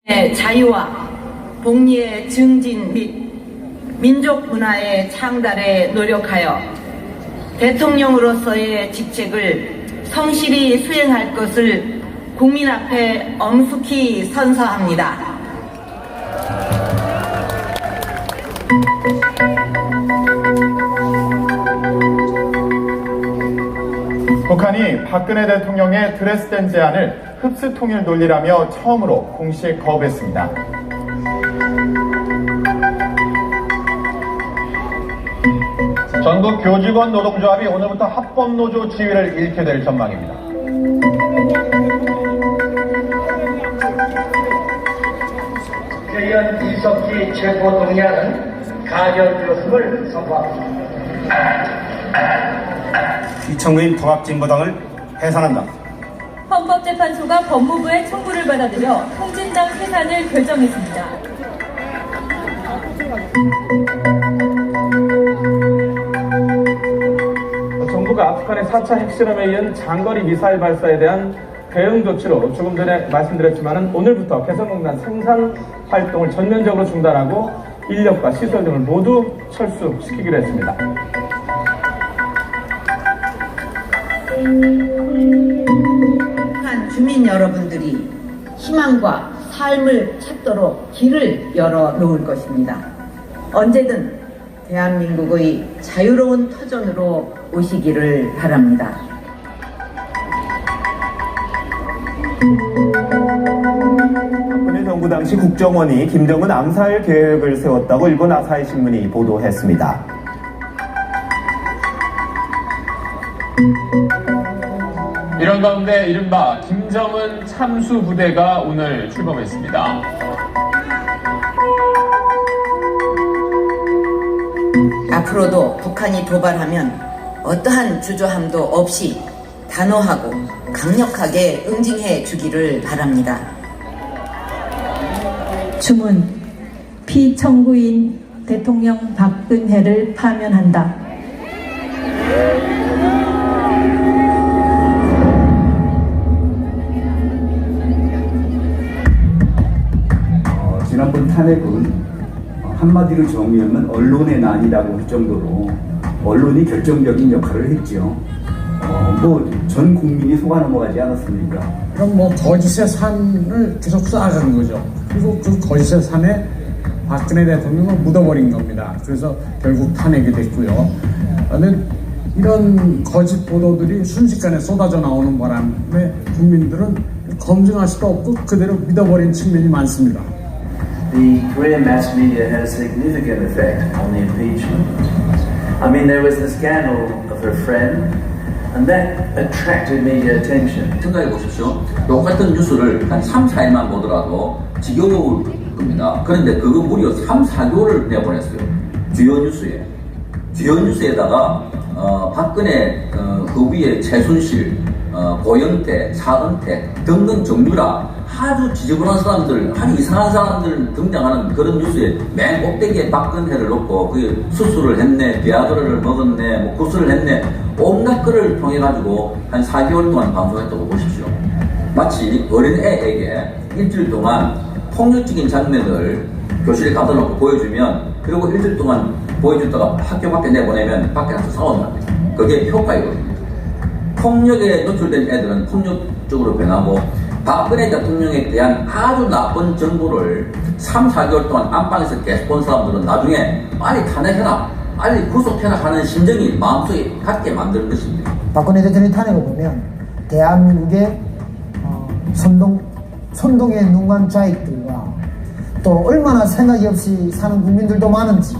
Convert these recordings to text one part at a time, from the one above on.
자유와 복리의 증진 및 민족 문화의 창달에 노력하여 대통령으로서의 직책을 성실히 수행할 것을 국민 앞에 엄숙히 선서합니다. 북한이 박근혜 대통령의 드레스덴 제안을 흡수 통일 논리라며 처음으로 공식 거부했습니다. 전국 교직원 노동조합이 오늘부터 합법노조 지위를 잃게 될 전망입니다. 국회의원 이석기 체포동의안은 가결되었음을 선포합니다. 이청구인 통합진보당을 해산한다. 헌법재판소가 법무부의 청구를 받아들여 통진당 해산을 결정했습니다. 정부가 북한의 4차 핵실험에 이은 장거리 미사일 발사에 대한 대응 조치로 조금 전에 말씀드렸지만 오늘부터 개성공단 생산 활동을 전면적으로 중단하고 인력과 시설 등을 모두 철수시키기로 했습니다. 북한 주민 여러분들이 희망과 삶을 찾도록 길을 열어놓을 것입니다. 언제든 대한민국의 자유로운 터전으로 오시기를 바랍니다. 박근혜 정부 당시 국정원이 김정은 암살 계획을 세웠다고 일본 아사히 신문이 보도했습니다. 이런 가운데 이른바 김정은 참수 부대가 오늘 출범했습니다. 앞으로도 북한이 도발하면 어떠한 주저함도 없이 단호하고 강력하게 응징해 주기를 바랍니다. 주문 피청구인 대통령 박근혜를 파면한다. 지난번 탄핵은 한마디로 정의하면 언론의 난이라고 할 정도로 언론이 결정적인 역할을 했죠. 전 국민이 속아 넘어가지 않았습니까? 그럼 거짓의 산을 계속 쌓아가는 거죠. 그리고 그 거짓의 산에 박근혜 대통령을 묻어버린 겁니다. 그래서 결국 탄핵이 됐고요. 그런데 이런 거짓 보도들이 순식간에 쏟아져 나오는 바람에 국민들은 검증할 수도 없고 그대로 믿어버린 측면이 많습니다. The Korean mass media had a significant effect on the impeachment. I mean, there was the scandal of her friend, and that attracted media attention. 생각해 보십시오. 똑같은 뉴스를 한 3, 4일만 보더라도 지겨울 겁니다. 그런데 그거 무려 3, 4개월을 내보냈어요. 주요 뉴스에. 주요 뉴스에다가 박근혜 그 위에 최순실, 고영태, 차은택 등등 정유라 아주 지저분한 사람들, 아주 이상한 사람들 등장하는 그런 뉴스에 맨 꼭대기에 박근혜를 놓고 그게 수술을 했네, 비아그라를 먹었네, 뭐 구술을 했네, 온갖 거를 통해가지고 한 4개월 동안 방송했다고 보십시오. 마치 어린애에게 일주일 동안 폭력적인 장면을 교실에 가다 놓고 보여주면 그리고 일주일 동안 보여줬다가 학교 밖에 내보내면 밖에 가서 싸운답니다. 그게 효과이거든요. 폭력에 노출된 애들은 폭력적으로 변하고 박근혜 대통령에 대한 아주 나쁜 정보를 3, 4개월 동안 안방에서 계속 본 사람들은 나중에 빨리 탄핵해라, 빨리 구속해라 하는 심정이 마음속에 갖게 만드는 것입니다. 박근혜 대통령 탄핵을 보면 대한민국의 선동의 눈간 좌익들과 또 얼마나 생각이 없이 사는 국민들도 많은지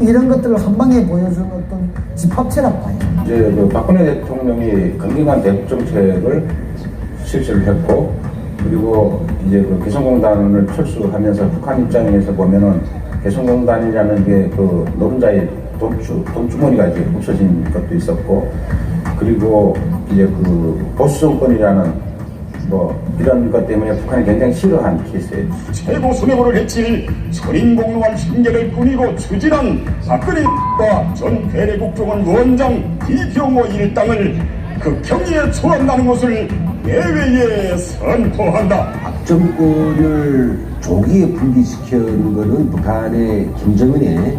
이런 것들을 한 방에 보여주는 어떤 집합체라고 봐요. 이제 박근혜 대통령이 강경한 대북 정책을 실시를 했고, 그리고 이제 개성공단을 철수하면서 북한 입장에서 보면은 개성공단이라는 게 노른자의 돈주머니가 이제 없어진 것도 있었고, 그리고 이제 보수 정권이라는 이런 것 때문에 북한이 굉장히 싫어한 케이스예요. 최고 수뇌부를 해칠 선인공노한 핑계를 꾸미고 추진한 박근혜와 전 대내국정원 원장 이병호 일당을 극형에 처한다는 것을 내외에 선포한다. 박정권을 조기에 분기시키는 것은 북한의 김정은의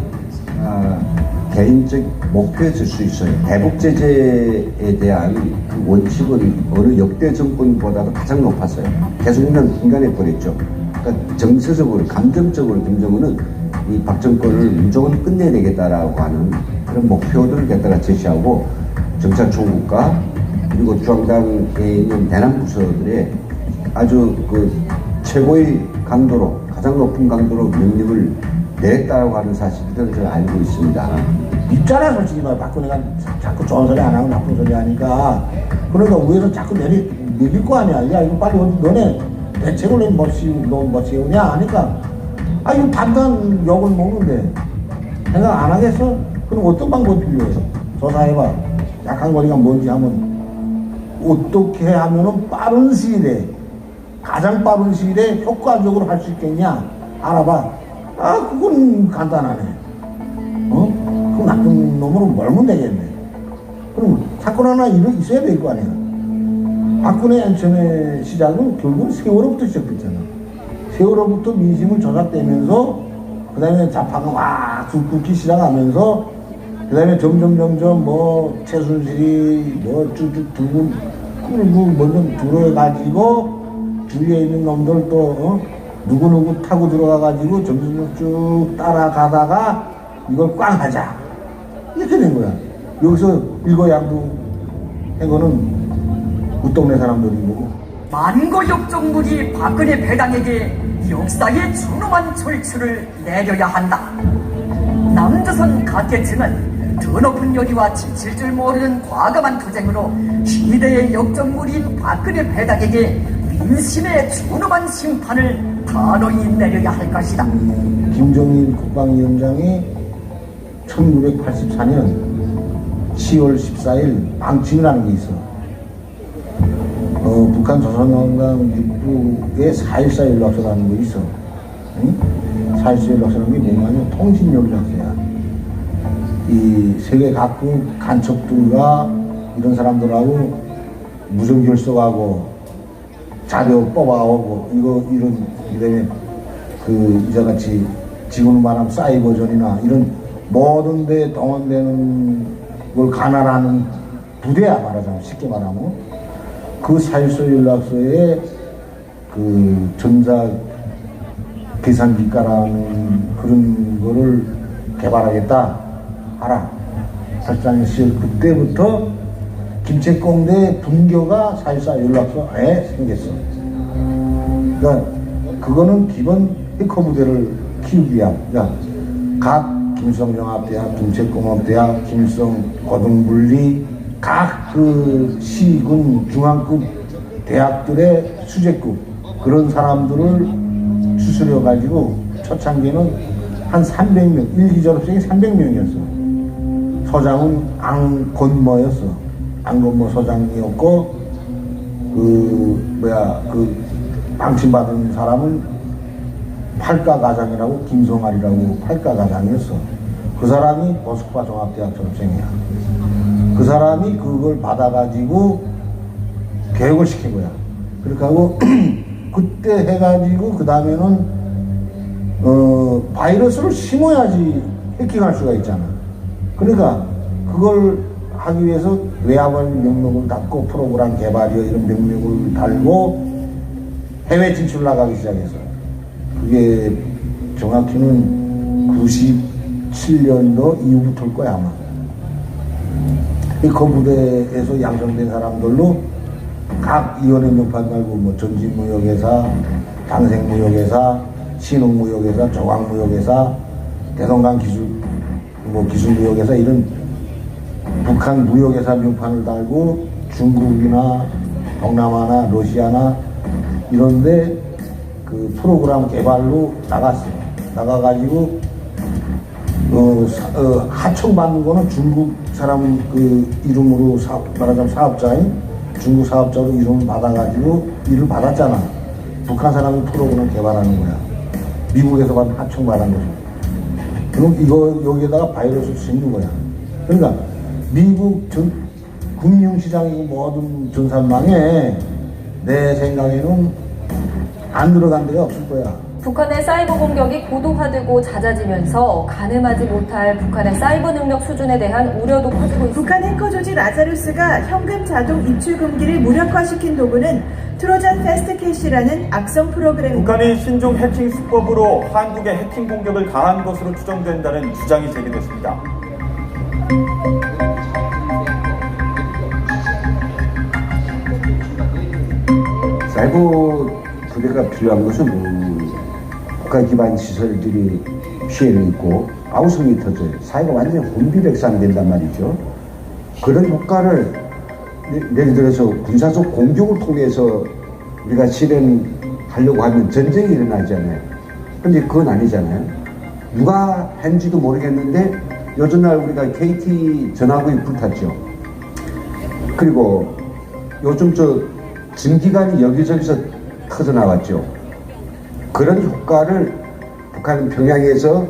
개인적 목표였을 수 있어요. 대북 제재에 대한 그 원칙은 어느 역대 정권보다도 가장 높았어요. 계속 중단해 버렸죠. 그러니까 정서적으로, 감정적으로 김정은은 이 박정권을 무조건 끝내내겠다라고 하는 그런 목표들을 갖다가 제시하고 정찰총국과 그리고 중앙당에 있는 대남 부서들의 아주 그 최고의 강도로, 가장 높은 강도로 명령을 내렸다고 하는 사실들을 제가 알고 있습니다. 있잖아, 솔직히 말 박근혜가 자꾸 좋은 소리 안 하고 나쁜 소리 하니까. 그러니까 위에서 자꾸 내릴 거 아니야. 야, 이거 빨리 너네 대책을 뭐 씌우냐 하니까, 아, 이거 단단 욕을 먹는데 생각 안 하겠어? 그럼 어떤 방법이 필요해? 조사해봐. 약한 거리가 뭔지 하면 어떻게 하면은 빠른 시일에, 가장 빠른 시일에 효과적으로 할 수 있겠냐? 알아봐. 아, 그건 간단하네. 그 나쁜 놈으로 몰면 되겠네. 그럼 사건 하나 있어야 될 거 아니야. 박근혜 안천의 시작은 결국은 세월호부터 시작됐잖아. 세월호부터 민심을 조작되면서 그 다음에 좌파가 막 죽기 시작하면서 그 다음에 점점 뭐 최순실이 뭐 쭉쭉 들고 끌고 먼저 들어가지고 주위에 있는 놈들 또 누구누구 타고 들어가가지고 점점 쭉 따라가다가 이걸 꽝 하자 이렇게 된 거야. 여기서 일거양도 한 거는 웃동네 사람들이고. 만고 역정물이 박근혜 배당에게 역사의 준엄한 철출을 내려야 한다. 남조선 가계층은 더 높은 요리와 지칠 줄 모르는 과감한 투쟁으로 시대의 역정물인 박근혜 배당에게 민심의 준엄한 심판을 단호히 내려야 할 것이다. 김정일 국방위원장이 1984년 10월 14일 망침이라는 게 있어. 북한 조선왕당 입국에 4.14 연락서라는 거 있어. 응? 4.14 연락서라는 게 뭐냐면 통신 연락서야. 이 세계 각국 간첩들과 이런 사람들하고 무전결석하고 자료 뽑아오고 이런 이자같이 지금은 말하면 사이버전이나 이런 모든 데 동원되는 걸 관할하는 부대야, 말하자면 쉽게 말하면. 그 4.14 연락서에 그 전자 계산기가라는 그런 거를 개발하겠다 하라. 사실상 그때부터 김책공대 분교가 4.14 연락서에 생겼어. 그러니까 그거는 기본 해커 부대를 키우기 위한, 그러니까 각 김성영합대학, 김책공업대학, 김성고등분리 각 그 시군 중앙급 대학들의 수재급 그런 사람들을 추스려 가지고 초창기는 한 300명, 1기 졸업생이 300명이었어. 소장은 안건모였어. 안건모 소장이었고 그 방침받은 사람은 팔가가장이라고 김성알이라고 팔가가장이었어. 그 사람이 모스크바 종합대학 졸업생이야. 그 사람이 그걸 받아가지고 교육을 시킨 거야. 그렇게 하고 그때 해가지고 그 다음에는 바이러스를 심어야지 해킹할 수가 있잖아. 그러니까 그걸 하기 위해서 외압을 명목을 닫고 프로그램 개발이요 이런 명목을 달고 해외 진출 나가기 시작해서 그게 정확히는 97년도 이후부터일 거야 아마. 그 부대에서 양성된 사람들로 각 이원의 명판 말고 뭐 전진무역회사, 당생무역회사, 신흥무역회사, 조광무역회사, 대동강 기술무역회사 이런 북한 무역회사 명판을 달고 중국이나 동남아나 러시아나 이런데 그 프로그램 개발로 나갔어요. 나가가지고 하청받는 거는 중국 사람 그 이름으로 말하자면 사업자인 중국 사업자로 이름을 받아가지고 일을 받았잖아. 북한 사람이 프로그램 개발하는 거야. 미국에서 받은 하청받은 거죠. 그럼 이거 여기에다가 바이러스를 심는 거야. 그러니까 미국 금융시장이고 모든 전산망에 내 생각에는 안 들어간 데가 없을 거야. 북한의 사이버 공격이 고도화되고 잦아지면서 가늠하지 못할 북한의 사이버 능력 수준에 대한 우려도 커지고 있습니다. 북한 해커 조직 라자루스가 현금 자동 입출 금기를 무력화시킨 도구는 트로잔 패스트 캐시라는 악성 프로그램입니다. 북한이 신종 해킹 수법으로 한국에 해킹 공격을 가한 것으로 추정된다는 주장이 제기됐습니다. 사이버 부대가 필요한 것은 국가 기반 시설들이 피해를 입고 아우성이 터져요. 사회가 완전히 혼비백산된단 말이죠. 그런 효과를 예를 들어서 군사적 공격을 통해서 우리가 실행하려고 하면 전쟁이 일어나잖아요. 근데 그건 아니잖아요. 누가 했는지도 모르겠는데 요즘날 우리가 KT 전화구이 불탔죠. 그리고 요즘 증기관이 여기저기서 터져나왔죠. 그런 효과를 북한 평양에서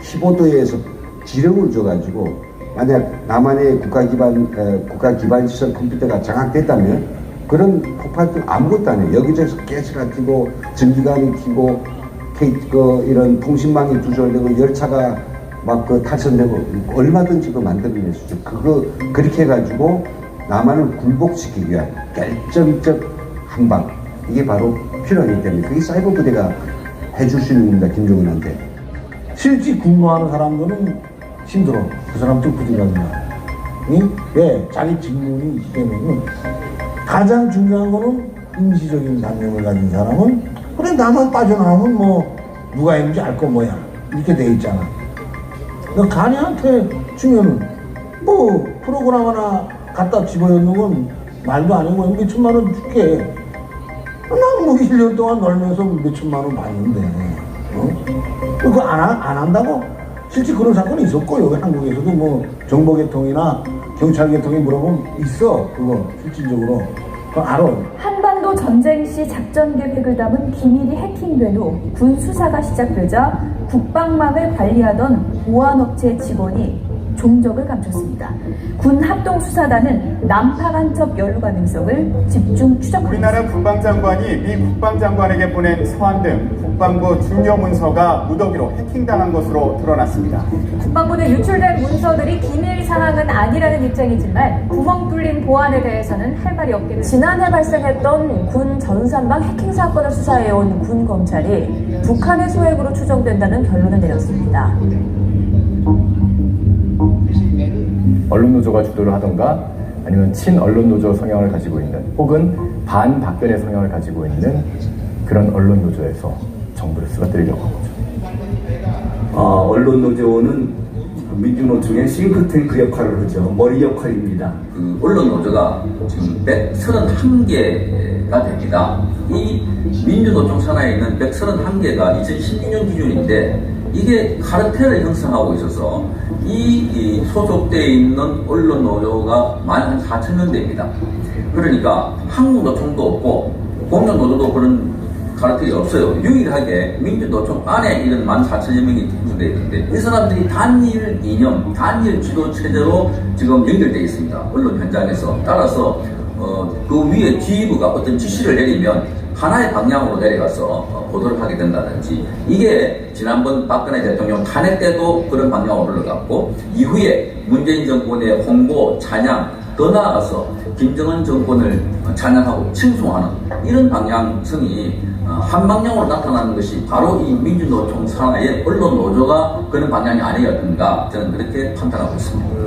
15도에서 지령을 줘가지고 만약 남한의 국가 기반 시설 컴퓨터가 장악됐다면 그런 폭발도 아무것도 안 해요. 여기저기서 가스가 튀고 전기관이 튀고 이런 통신망이 두절되고 열차가 막 탈선되고 얼마든지 만들어낼 수 있죠. 그렇게 해가지고 남한을 굴복시키기 위한 결정적 한방, 이게 바로 필요하기 때문에 그게 사이버 부대가 해줄 수 있는 겁니다. 김정은한테. 실제 근무하는 사람들은 힘들어. 그 사람들 부지런이야. 왜? 자기 직무이 있기 때문에. 가장 중요한 거는 임시적인 단념을 가진 사람은 그래 나만 빠져나오면 뭐 누가 했는지 알 거 뭐야. 이렇게 돼 있잖아. 너 간이한테 주면은 뭐 프로그램 하나 갖다 집어넣는 건 말도 아니고 몇천만 원 줄게. 난뭐 1년 동안 놀면서 몇천만 원 받는데 그거 안 한다고? 실제 그런 사건이 있었고요. 한국에서도 뭐 정보계통이나 경찰계통이 물어보면 있어. 그거 실질적으로 그거 알아. 한반도 전쟁 시 작전 계획을 담은 기밀이 해킹된 후 군 수사가 시작되자 국방망을 관리하던 보안업체 직원이 종적을 감췄습니다. 군 합동수사단은 남파 간첩 연루 가능성을 집중 추적합니다. 우리나라 국방장관이 미 국방장관에게 보낸 서한 등 국방부 중요 문서가 무더기로 해킹당한 것으로 드러났습니다. 국방부는 유출된 문서들이 기밀 사항은 아니라는 입장이지만 구멍 뚫린 보안에 대해서는 할 말이 없게 지난해 발생했던 군 전산망 해킹 사건을 수사해온 군 검찰이 북한의 소행으로 추정된다는 결론을 내렸습니다. 언론노조가 주도를 하던가 아니면 친언론노조 성향을 가지고 있는 혹은 반박근혜 성향을 가지고 있는 그런 언론노조에서 정부를 쓰러뜨리려고 한 거죠. 언론노조는 민주노총의 싱크탱크 역할을 하죠. 머리 역할입니다. 그 언론노조가 지금 131개가 됩니다. 이 민주노총 산하에 있는 131개가 2012년 기준인데 이게 카르텔을 형성하고 있어서 이 소속되어 있는 언론 노조가 만 4,000명 됩니다. 그러니까 한국노총도 없고 공연노조도 그런 카르텔이 없어요. 유일하게 민주노총 안에 이런 14,000여 명이 구성되어 있는데 이 사람들이 단일 이념, 단일 지도 체제로 지금 연결되어 있습니다. 언론 현장에서. 따라서 그 위에 지휘부가 어떤 지시를 내리면 하나의 방향으로 내려가서 보도를 하게 된다든지 이게 지난번 박근혜 대통령 탄핵 때도 그런 방향으로 흘러갔고 이후에 문재인 정권의 홍보, 찬양 더 나아가서 김정은 정권을 찬양하고 칭송하는 이런 방향성이 한 방향으로 나타나는 것이 바로 이 민주노총 산하의 언론노조가 그런 방향이 아니었던가 저는 그렇게 판단하고 있습니다.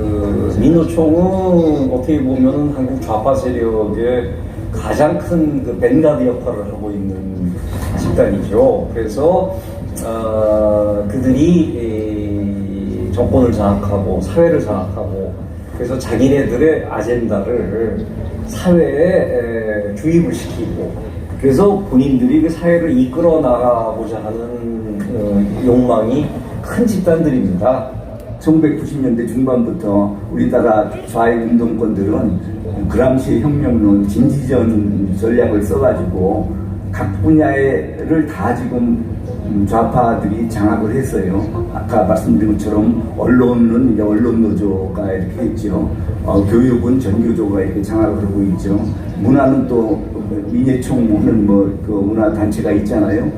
민노총은 어떻게 보면 한국 좌파 세력의 가장 큰 그 벤가드 역할을 하고 있는 집단이죠. 그래서 그들이 정권을 장악하고 사회를 장악하고 그래서 자기네들의 아젠다를 사회에 주입을 시키고 그래서 본인들이 그 사회를 이끌어 나가고자 하는 욕망이 큰 집단들입니다. 1990년대 중반부터 우리나라 좌익 운동권들은 그람시의 혁명론, 진지전 전략을 써가지고 각 분야를 다 지금 좌파들이 장악을 했어요. 아까 말씀드린 것처럼 언론은 이제 언론노조가 이렇게 했죠. 교육은 전교조가 이렇게 장악을 하고 있죠. 문화는 또 민예총 하는 그 문화 단체가 있잖아요.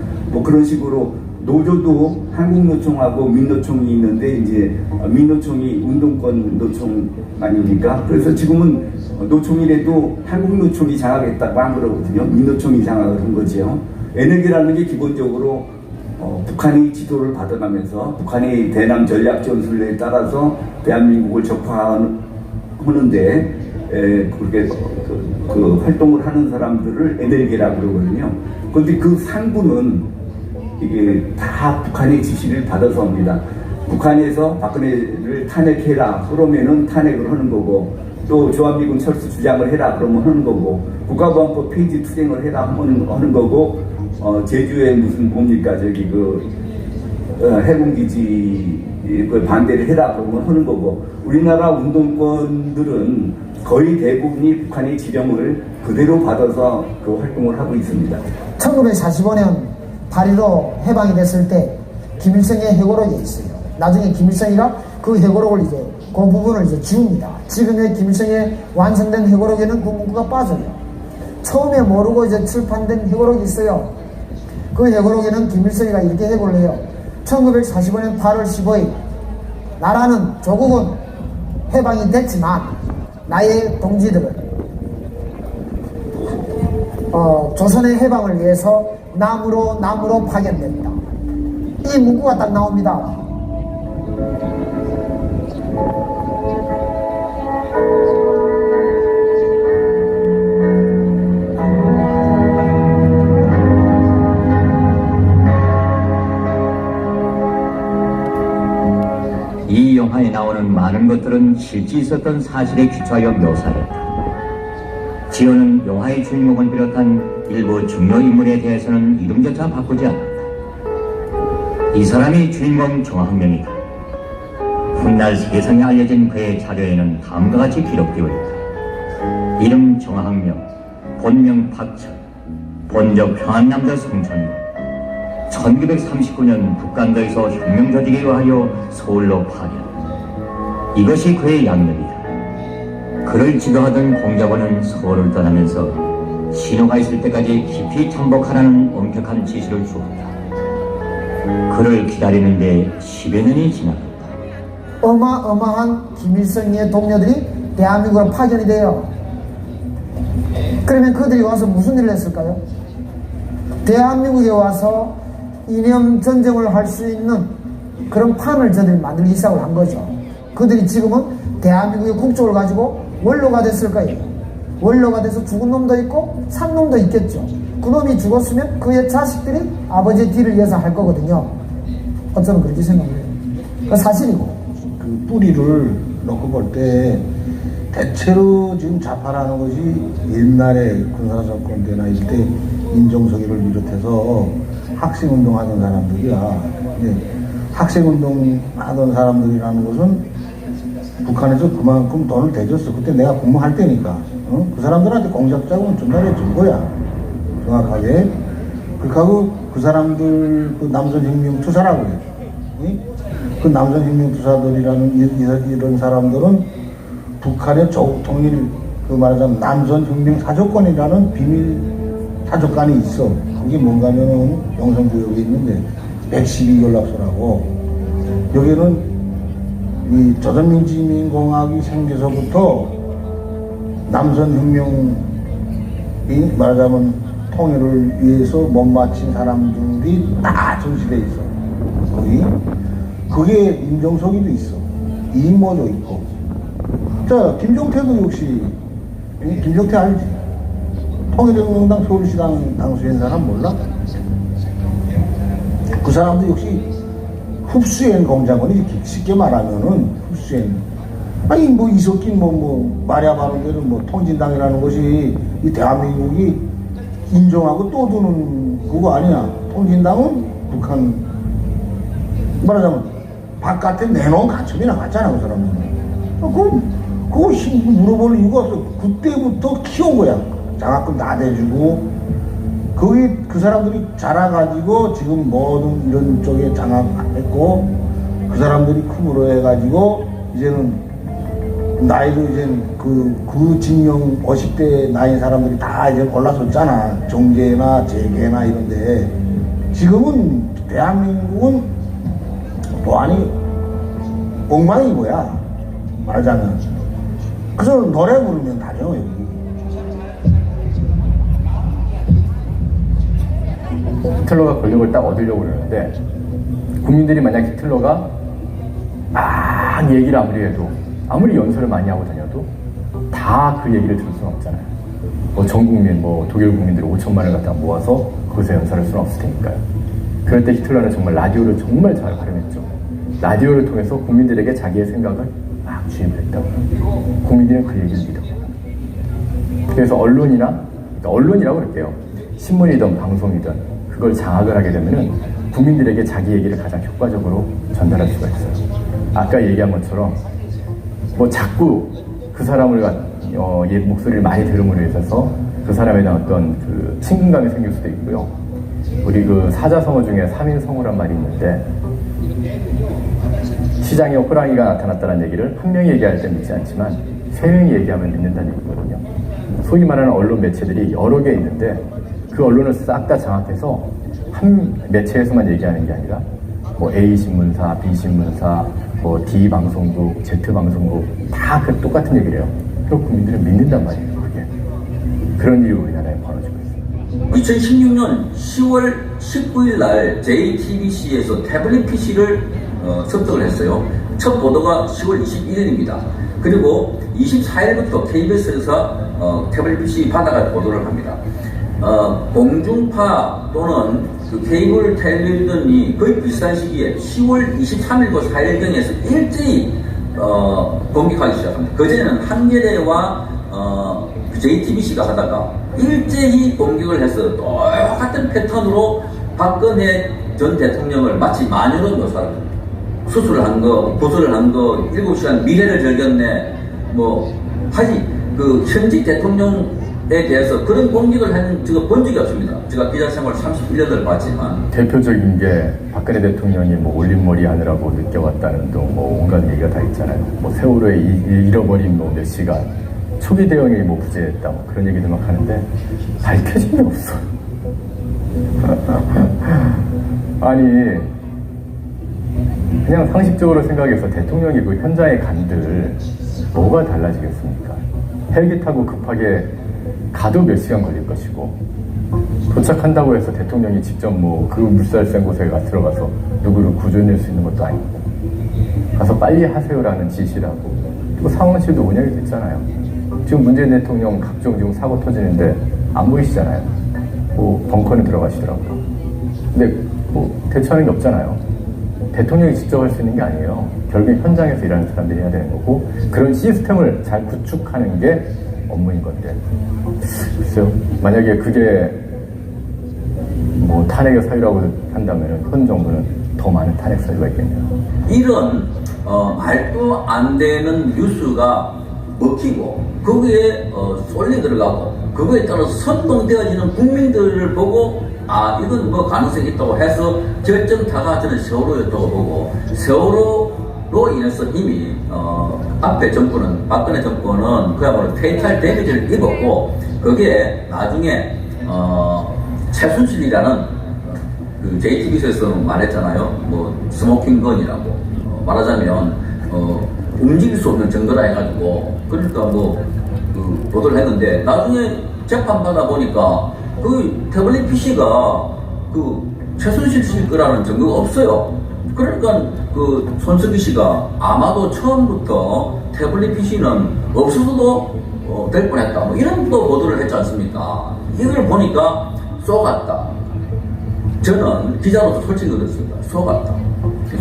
그런 식으로 노조도 한국노총하고 민노총이 있는데 이제 민노총이 운동권 노총 아닙니까? 그래서 지금은 노총이라도 한국노총이 장악했다고 한 거거든요. 민노총이 장악을 한 거죠. NLD라는 게 기본적으로 북한이 지도를 받아가면서 북한이 대남 전략 전술에 따라서 대한민국을 적화하는데 그렇게 그 활동을 하는 사람들을 NLD라고 그러거든요. 그런데 그 상부는 이게 다 북한의 지시를 받아서 합니다. 북한에서 박근혜를 탄핵해라 그러면은 탄핵을 하는 거고, 또 주한미군 철수 주장을 해라 그러면 하는 거고, 국가보안법 폐지 투쟁을 해라 하는 거고, 제주에 무슨 뭡니까 저기 해군기지 그 반대를 해라 그러면 하는 거고, 우리나라 운동권들은 거의 대부분이 북한의 지령을 그대로 받아서 그 활동을 하고 있습니다. 1945년 8.15 해방이 됐을 때 김일성의 해고록이 있어요. 나중에 김일성이가 그 해고록을 이제 그 부분을 이제 지웁니다. 지금의 김일성의 완성된 해고록에는 그 문구가 빠져요. 처음에 모르고 이제 출판된 해고록이 있어요. 그 해고록에는 김일성이가 이렇게 해고를 해요. 1945년 8월 15일 나라는 조국은 해방이 됐지만 나의 동지들은 조선의 해방을 위해서 남으로 파견된다. 이 문구가 딱 나옵니다. 이 영화에 나오는 많은 것들은 실제 있었던 사실에 기초하여 묘사했다. 지호는 영화의 주인공을 비롯한 일부 중요 인물에 대해서는 이름조차 바꾸지 않았다. 이 사람이 주인공 정학명이다. 훗날 세상에 알려진 그의 자료에는 다음과 같이 기록되어 있다. 이름 정학명, 본명 박철, 본적 평안남도 성천군. 1939년 북간도에서 혁명 조직에 의하여 서울로 파견. 이것이 그의 양력이다. 그를 지도하던 공작원은 서울을 떠나면서 신호가 있을 때까지 깊이 참복하라는 엄격한 지시를 주었다. 그를 기다리는데 10여 년이 지나갔다. 어마어마한 김일성의 동료들이 대한민국으로 파견이 돼요. 그러면 그들이 와서 무슨 일을 했을까요? 대한민국에 와서 이념 전쟁을 할 수 있는 그런 판을 저들이 만들기 시작을 한 거죠. 그들이 지금은 대한민국의 국적을 가지고 원로가 됐을 거예요. 원로가 돼서 죽은 놈도 있고 산 놈도 있겠죠. 그 놈이 죽었으면 그의 자식들이 아버지의 뒤를 이어서 할 거거든요. 어쩌면 그렇게 생각해요. 그 사실이고. 그 뿌리를 놓고 볼 때 대체로 지금 좌파라는 것이 옛날에 군사정권 때나 이때 인종소기를 비롯해서 학생운동 하던 사람들이야. 학생운동 하던 사람들이라는 것은 북한에서 그만큼 돈을 대줬어. 그때 내가 공부할 때니까. 그 사람들한테 공작 자금을 준다고 준 거야. 정확하게. 그렇고 그 사람들 그 남선혁명 투사라고 그래. 그 남선혁명 투사들이라는 이런 사람들은 북한의 조국 통일 그 말하자면 남선혁명 사조권이라는 비밀 사조관이 있어. 그게 뭔가면은 영성구역에 있는데 112연락소라고. 여기는 이 조선민주주의인민공화국이 생겨서부터 남선혁명이 말하자면 통일을 위해서 못 마친 사람들이 다 전시돼 있어. 거기 그게 임종석이도 있어. 이인모도 있고. 자, 김종태도 역시. 김종태 알지? 통일혁명당 서울시당 당수인 사람 몰라? 그 사람도 역시 흡수행 공작원이 쉽게 말하면은 흡수행. 아니 뭐 이석긴 말야 바른 대로 통진당이라는 것이 이 대한민국이 인정하고 또 두는 그거 아니야. 통진당은 북한 말하자면 바깥에 내놓은 간첩이나 같잖아 그 사람들은. 그거 물어볼 이유가 없어. 그때부터 키운 거야. 장학금 다 대주고 거기 그 사람들이 자라가지고 지금 모든 이런 쪽에 장악했고 그 사람들이 큼으로 해가지고 이제는 나이도 이제 그 징용 50대 나이 사람들이 다 이제 올라섰잖아. 정계나 재계나 이런데. 지금은 대한민국은 보안이 엉망인 거야. 말하자면. 그래서 노래 부르면 다녀, 여기. 히틀러가 권력을 딱 얻으려고 그러는데 국민들이 만약 히틀러가 막 얘기를 아무리 해도 아무리 연설을 많이 하고 다녀도 다 그 얘기를 들을 수는 없잖아요. 뭐 전 국민, 뭐 독일 국민들이 5천만을 갖다 모아서 거기서 연설할 수는 없을 테니까요. 그럴 때 히틀러는 정말 라디오를 정말 잘 활용했죠. 라디오를 통해서 국민들에게 자기의 생각을 막 주입을 했다고. 국민들은 그 얘기를 믿어. 그래서 언론이라고 그럴게요. 신문이든 방송이든 그걸 장악을 하게 되면은 국민들에게 자기 얘기를 가장 효과적으로 전달할 수가 있어요. 아까 얘기한 것처럼 뭐 자꾸 그 사람을 목소리를 많이 들음으로 있어서 그 사람에 대한 어떤 그 친근감이 생길 수도 있고요. 우리 그 사자성어 중에 3인성어란 말이 있는데 시장에 호랑이가 나타났다는 얘기를 한 명이 얘기할 때 믿지 않지만 3명이 얘기하면 믿는다는 얘기거든요. 소위 말하는 언론 매체들이 여러 개 있는데 그 언론을 싹 다 장악해서 한 매체에서만 얘기하는 게 아니라 뭐 A 신문사, B 신문사, 뭐 D 방송국, Z 방송국 다 그 똑같은 얘기를 해요. 그리고 국민들은 믿는단 말이에요. 그게 그런 일이 우리나라에 벌어지고 있습니다. 2016년 10월 19일 날 JTBC에서 태블릿 PC를 습득을 했어요. 첫 보도가 10월 21일입니다. 그리고 24일부터 KBS에서 태블릿 PC 받아가 보도를 합니다. 공중파 또는 그 케이블 텔레비전이 거의 비슷한 시기에 10월 23일과 4일경에서 일제히 공격하기 시작합니다. 그전에는 한겨레와 JTBC가 하다가 일제히 공격을 해서 똑같은 패턴으로 박근혜 전 대통령을 마치 마녀로 묘사를 합니다. 수술을 한 거, 구술을 한 거, 7시간 미래를 즐겼네, 그 현직 대통령에 대해서 그런 공격을 한 제가 본 적이 없습니다. 제가 기자 생활 31년을 봤지만. 대표적인 게 박근혜 대통령이 뭐 올림머리 하느라고 늦게 왔다는 등 뭐 온갖 얘기가 다 있잖아요. 뭐 세월호에 잃어버린 뭐 몇 시간, 초기 대응이 뭐 부재했다, 뭐 그런 얘기들 막 하는데 밝혀진 게 없어요. 아니, 그냥 상식적으로 생각해서 대통령이 그 현장에 간들 뭐가 달라지겠습니까? 헬기 타고 급하게 가도 몇 시간 걸릴 것이고 도착한다고 해서 대통령이 직접 뭐 그 물살 센 곳에 들어가서 누구를 구조해낼 수 있는 것도 아니고 가서 빨리 하세요라는 지시를 하고 또 상황실도 운영이 됐잖아요. 지금 문재인 대통령 각종 지금 사고 터지는데 안 보이시잖아요. 뭐 벙커는 들어가시더라고요. 근데 뭐 대처하는 게 없잖아요. 대통령이 직접 할 수 있는 게 아니에요. 결국 현장에서 일하는 사람들이 해야 되는 거고 그런 시스템을 잘 구축하는 게 업무인 건데 글쎄요. 만약에 그게 뭐 탄핵의 사유라고 한다면 현 정부는 더 많은 탄핵 사유가 있겠네요. 이런 말도 안 되는 뉴스가 먹히고 거기에 쏠려 들어가고 그거에 따라서 선동되어지는 국민들을 보고 이건 뭐 가능성이 있다고 해서 결정타가 저는 세월호였다고 보고 세월호로 인해서 이미 앞에 정권은 박근혜 정권은 그야말로 페이탈 데미지를 입었고 그게 나중에 최순실이라는 그 JTBC에서 말했잖아요. 뭐 스모킹건이라고 말하자면 움직일 수 없는 증거라 해가지고 그러니까 그 보도를 했는데 나중에 재판받아 보니까 그 태블릿 PC가 그 최순실 씨 거라는 증거가 없어요. 그러니까 그 손석희 씨가 아마도 처음부터 태블릿 PC는 없어서도 될 뻔했다. 뭐 이런 또 보도를 했지 않습니까? 이걸 보니까 쏘갔다. 저는 기자로서 솔직히 그렇습니다. 쏘갔다.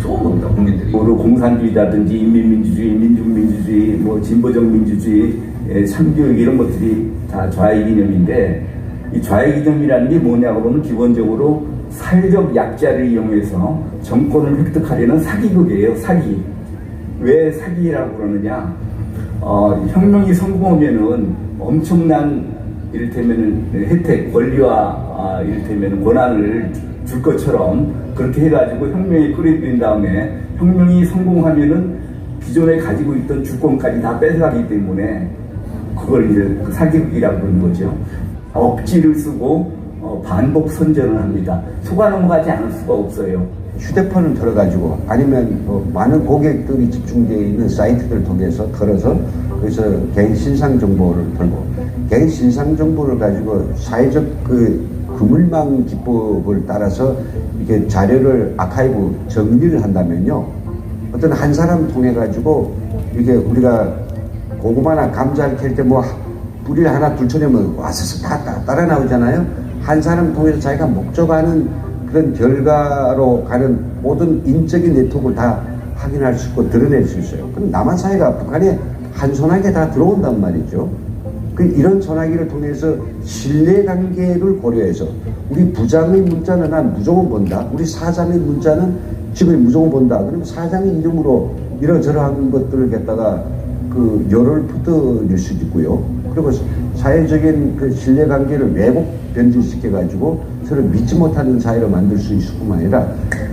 쏘은 겁니다, 국민들이. 공산주의라든지 인민민주주의, 민중민주주의, 뭐 진보적 민주주의, 참교육 이런 것들이 다 좌익 이념인데 이 좌익 이념이라는 게 뭐냐고 보면 기본적으로 사회적 약자를 이용해서 정권을 획득하려는 사기극이에요. 사기. 왜 사기라고 그러느냐? 혁명이 성공하면은 엄청난 이를테면은 혜택, 권리와 이를테면은 권한을 줄 것처럼 그렇게 해가지고 혁명이 끌어들인 다음에 혁명이 성공하면은 기존에 가지고 있던 주권까지 다 뺏어가기 때문에 그걸 이제 사기극이라고 부르는 거죠. 억지를 쓰고 반복 선전을 합니다. 속아 넘어가지 않을 수가 없어요. 휴대폰을 털어가지고 아니면 많은 고객들이 집중되어 있는 사이트들을 통해서 털어서 거기서 개인 신상 정보를 털고 개인 신상 정보를 가지고 사회적 그물망 기법을 따라서 이렇게 자료를 아카이브 정리를 한다면요, 어떤 한 사람 통해 가지고 이게 우리가 고구마나 감자를 캘 때 뭐 뿌리를 하나 둘쳐내면 와서 다 따라 나오잖아요. 한 사람 통해서 자기가 목적하는 그런 결과로 가는 모든 인적인 네트워크를 다 확인할 수 있고 드러낼 수 있어요. 그럼 남한 사회가 북한에 한 소나기에 다 들어온단 말이죠. 이런 소나기를 통해서 신뢰관계를 고려해서 우리 부장의 문자는 난 무조건 본다. 우리 사장의 문자는 집에 무조건 본다. 그러면 사장의 이름으로 이러저러한 것들을 갖다가 그 열을 붙어줄 수도 있고요. 그리고 사회적인 그 신뢰관계를 왜곡 변질시켜가지고 서로 믿지 못하는 사회로 만들 수 있을 뿐만 아니라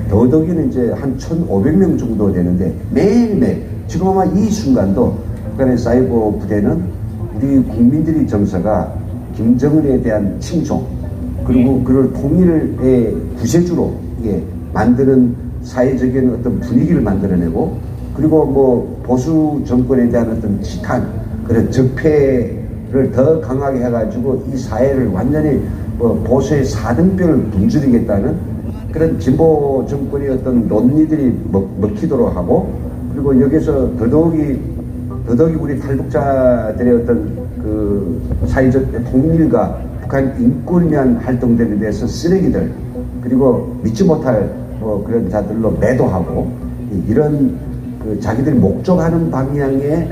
더더기는 이제 한 1,500명 정도 되는데 매일매일 지금 아마 이 순간도 북한의 사이버 부대는 우리 국민들이 정서가 김정은에 대한 칭송 그리고 그를 통일의 구세주로 이게 만드는 사회적인 어떤 분위기를 만들어내고 그리고 뭐 보수 정권에 대한 어떤 지탄 그런 적폐를 더 강하게 해가지고 이 사회를 완전히 뭐 보수의 4등뼈를 굶주리겠다는 그런 진보 정권의 어떤 논리들이 먹히도록 하고 그리고 여기서 더더욱이 우리 탈북자들의 어떤 그 사회적 통일과 북한 인권에 대한 활동들에 대해서 쓰레기들 그리고 믿지 못할 뭐 그런 자들로 매도하고 이런 그 자기들이 목적하는 방향의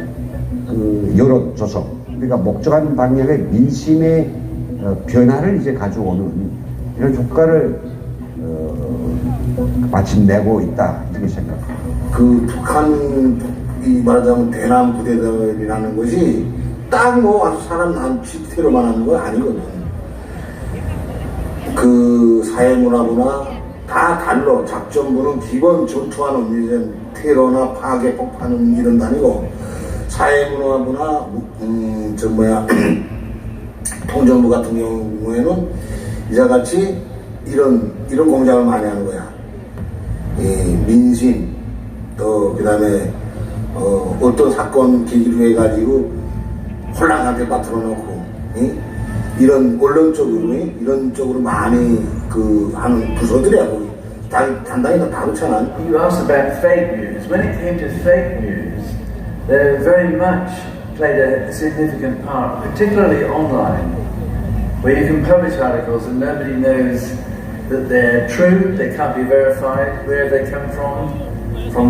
그 여론 조성 그러니까 목적하는 방향의 민심의 변화를 이제 가져오는 이런 효과를 마침 내고 있다 이렇게 생각합니다. 그 북한이 말하자면 대남 부대들이라는 것이 딱 뭐 아주 사람 남치태로만 하는 거 아니거든. 그 사회문화부나 다 달러 작전부는 기본 전투하는 이제 테러나 파괴 폭파는 이런 거 아니고 사회문화부나 통정부 같은 경우에는 이자같이 이런 공작을 많이 하는 거야. 민심 또 그다음에 어떤 사건 계기로 해가지고 혼란하게 빠뜨려 놓고 이런 언론 쪽으로 많이 그 하는 부서들이야 거기 단단히 다 다루잖아. You asked about fake news. When it came to fake news, they very much played a significant part, particularly online, where you can publish articles and nobody knows that they're true, they can't be verified, where they come from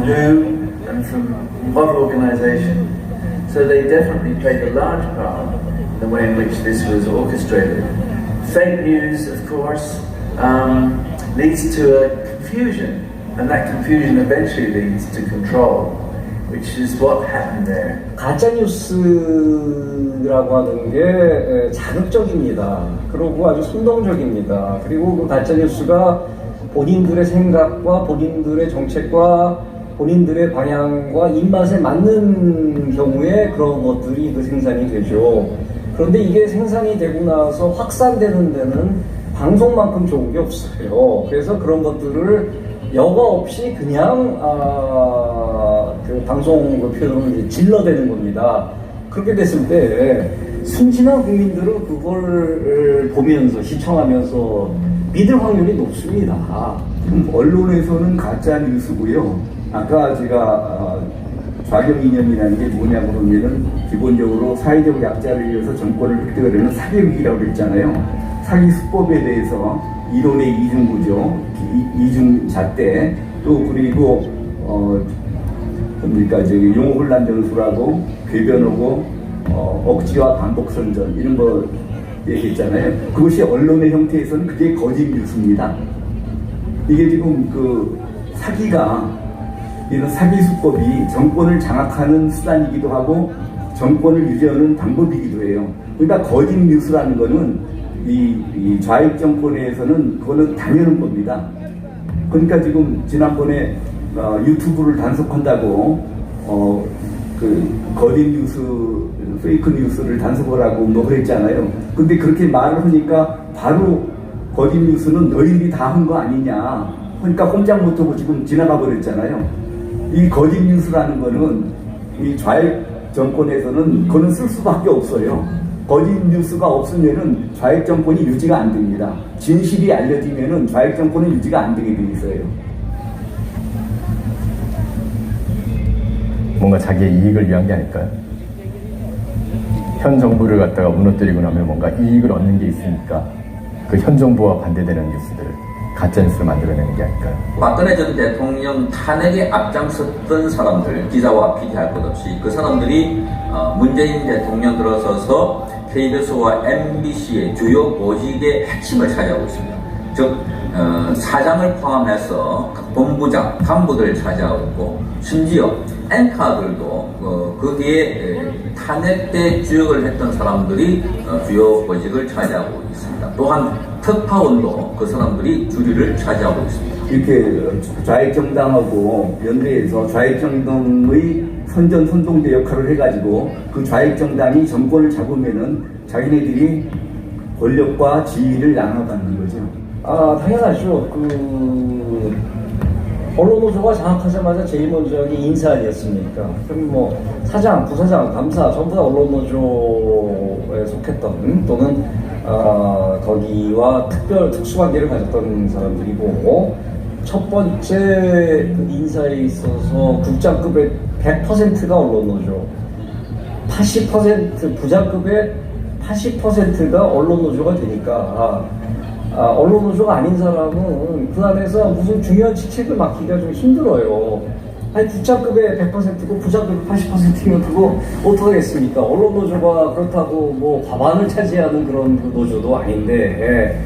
who, and from what organization. So they definitely played a large part in the way in which this was orchestrated. Fake news, of course, leads to a confusion, and that confusion eventually leads to control, which is what happened there. 가짜 뉴스라고 하는 게 자극적입니다. 그리고 아주 선동적입니다. 그리고 그 가짜 뉴스가 본인들의 생각과 본인들의 정책과 본인들의 방향과 입맛에 맞는 경우에 그런 것들이 그 생산이 되죠. 그런데 이게 생산이 되고 나서 확산되는 데는 방송만큼 좋은 게 없어요. 그래서 그런 것들을 여과 없이 그냥 그 방송 그 표현을 질러대는 겁니다. 그렇게 됐을 때 순진한 국민들은 그걸 보면서 시청하면서 믿을 확률이 높습니다. 언론에서는 가짜 뉴스고요. 아까 제가 좌경 이념이라는 게 뭐냐고 그러면은 기본적으로 사회적 약자를 위해서 정권을 획득하려는 사기극이라고 그랬잖아요. 사기 수법에 대해서 이론의 이중구조, 이중잣대 또 그리고 용어 혼란 전술하고 궤변하고 억지와 반복 선전 이런 거 얘기했잖아요. 그것이 언론의 형태에서는 그게 거짓 뉴스입니다. 이게 지금 그 사기가 이런 사기 수법이 정권을 장악하는 수단이기도 하고 정권을 유지하는 방법이기도 해요. 그러니까 거짓 뉴스라는 거는 이 좌익 정권에서는 그거는 당연한 겁니다. 그러니까 지금 지난번에 유튜브를 단속한다고 거짓 뉴스, 페이크 뉴스를 단속을 하고 뭐 그랬잖아요. 근데 그렇게 말을 하니까 바로 거짓 뉴스는 너희들이 다 한 거 아니냐. 그러니까 꼼짝 못하고 지금 지나가 버렸잖아요. 이 거짓 뉴스라는 거는 이 좌익 정권에서는 그거는 쓸 수밖에 없어요. 거짓 뉴스가 없으면은 좌익 정권이 유지가 안 됩니다. 진실이 알려지면은 좌익 정권은 유지가 안 되게 돼 있어요. 뭔가 자기의 이익을 위한 게 아닐까요? 현 정부를 갖다가 무너뜨리고 나면 뭔가 이익을 얻는 게 있으니까 그 현 정부와 반대되는 뉴스들을 가짜뉴스를 만들어내는 게 아닐까요? 박근혜 전 대통령 탄핵에 앞장섰던 사람들, 기자와 PD 할 것 없이 그 사람들이 문재인 대통령 들어서서 KBS와 MBC의 주요 보직의 핵심을 차지하고 있습니다. 즉 사장을 포함해서 각 본부장, 간부들을 차지하고 있고 심지어 앵커들도 거기에 탄핵 때 주역을 했던 사람들이 주요 보직을 차지하고 있습니다. 또한 특파원도 그 사람들이 주류를 차지하고 있습니다. 이렇게 좌익정당하고 연대해서 좌익정당의 선전선동대 역할을 해가지고 그 좌익정당이 정권을 잡으면은 자기네들이 권력과 지위를 나눠받는 거죠. 당연하죠. 언론노조가 장악하자마자 제일 먼저 하기 인사 아니었습니까? 그럼 뭐 사장, 부사장, 감사 전부 다 언론노조에 속했던 또는 거기와 특수관계를 가졌던 사람들이고 첫 번째 인사에 있어서 국장급의 100%가 언론노조, 80% 부장급의 80%가 언론노조가 되니까 언론노조가 아닌 사람은 그 안에서 무슨 중요한 직책을 맡기기가 좀 힘들어요. 아니 국장급의 100%고 부장급의 80%면 그거 어떡하겠습니까? 언론노조가 그렇다고 뭐 과반을 차지하는 그런 노조도 아닌데